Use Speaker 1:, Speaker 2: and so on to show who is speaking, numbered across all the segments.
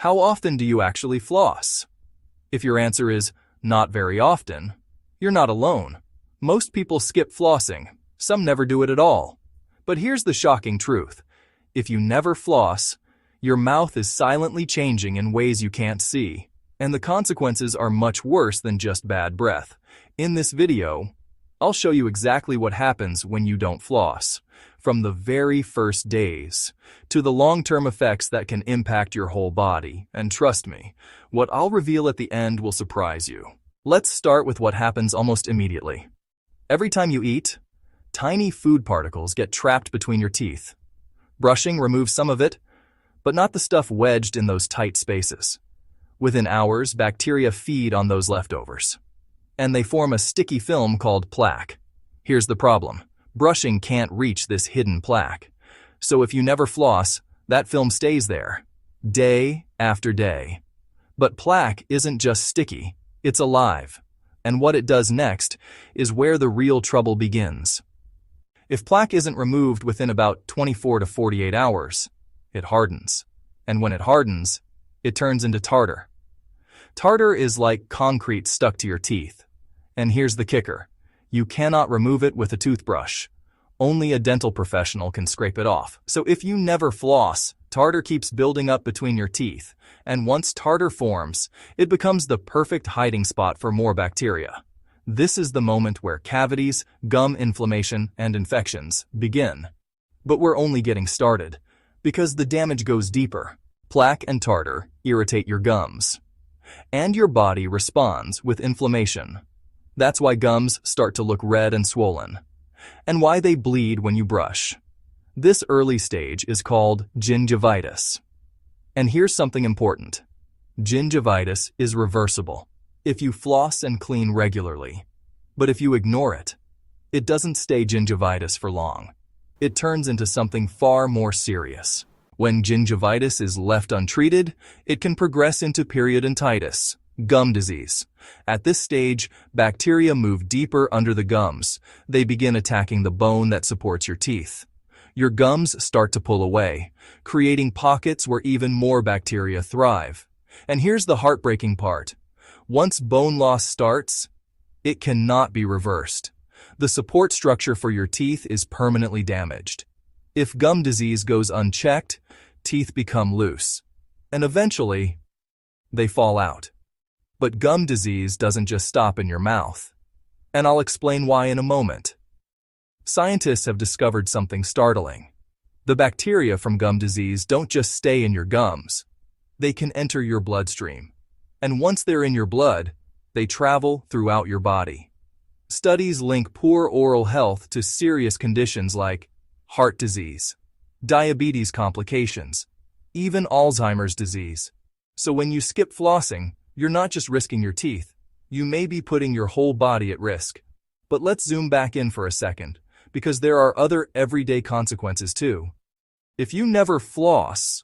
Speaker 1: How often do you actually floss? If your answer is not very often, you're not alone. Most people skip flossing. Some never do it at all. But here's the shocking truth. If you never floss, your mouth is silently changing in ways you can't see. And the consequences are much worse than just bad breath. In this video, I'll show you exactly what happens when you don't floss, from the very first days to the long-term effects that can impact your whole body. And trust me, what I'll reveal at the end will surprise you. Let's start with what happens almost immediately. Every time you eat, tiny food particles get trapped between your teeth. Brushing removes some of it, but not the stuff wedged in those tight spaces. Within hours, bacteria feed on those leftovers, and they form a sticky film called plaque. Here's the problem. Brushing can't reach this hidden plaque. So if you never floss, that film stays there, day after day. But plaque isn't just sticky, it's alive. And what it does next is where the real trouble begins. If plaque isn't removed within about 24 to 48 hours, it hardens. And when it hardens, it turns into tartar. Tartar is like concrete stuck to your teeth. And here's the kicker. You cannot remove it with a toothbrush. Only a dental professional can scrape it off. So if you never floss, tartar keeps building up between your teeth. And once tartar forms, it becomes the perfect hiding spot for more bacteria. This is the moment where cavities, gum inflammation, and infections begin. But we're only getting started, because the damage goes deeper. Plaque and tartar irritate your gums, and your body responds with inflammation. That's why gums start to look red and swollen, and why they bleed when you brush. This early stage is called gingivitis. And here's something important. Gingivitis is reversible if you floss and clean regularly. But if you ignore it, it doesn't stay gingivitis for long. It turns into something far more serious. When gingivitis is left untreated, it can progress into periodontitis, gum disease. At this stage, bacteria move deeper under the gums. They begin attacking the bone that supports your teeth. Your gums start to pull away, creating pockets where even more bacteria thrive. And here's the heartbreaking part. Once bone loss starts, it cannot be reversed. The support structure for your teeth is permanently damaged. If gum disease goes unchecked, teeth become loose, and eventually, they fall out. But gum disease doesn't just stop in your mouth, and I'll explain why in a moment. Scientists have discovered something startling. The bacteria from gum disease don't just stay in your gums. They can enter your bloodstream, and once they're in your blood, they travel throughout your body. Studies link poor oral health to serious conditions like heart disease, diabetes complications, even Alzheimer's disease. So when you skip flossing, you're not just risking your teeth, you may be putting your whole body at risk. But let's zoom back in for a second, because there are other everyday consequences too. If you never floss,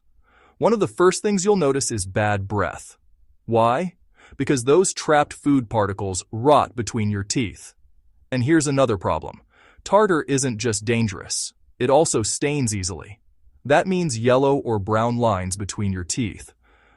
Speaker 1: one of the first things you'll notice is bad breath. Why? Because those trapped food particles rot between your teeth. And here's another problem. Tartar isn't just dangerous. It also stains easily. That means yellow or brown lines between your teeth.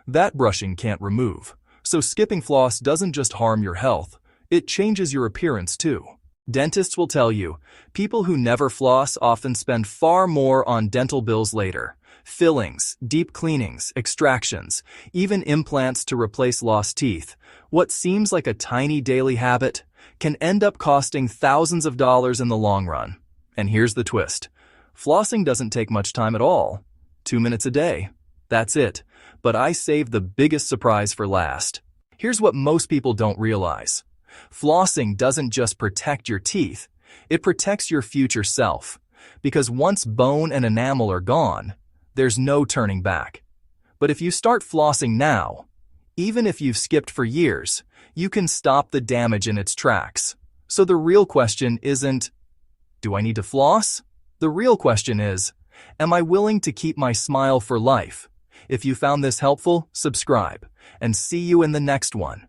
Speaker 1: That brushing can't remove. So skipping floss doesn't just harm your health, it changes your appearance too. Dentists will tell you, people who never floss often spend far more on dental bills later. Fillings, deep cleanings, extractions, even implants to replace lost teeth. What seems like a tiny daily habit can end up costing thousands of dollars in the long run. And here's the twist. Flossing doesn't take much time at all. 2 minutes a day. That's it. But I saved the biggest surprise for last. Here's what most people don't realize. Flossing doesn't just protect your teeth, it protects your future self. Because once bone and enamel are gone, there's no turning back. But if you start flossing now, even if you've skipped for years, you can stop the damage in its tracks. So the real question isn't, do I need to floss? The real question is, am I willing to keep my smile for life? If you found this helpful, subscribe, and see you in the next one.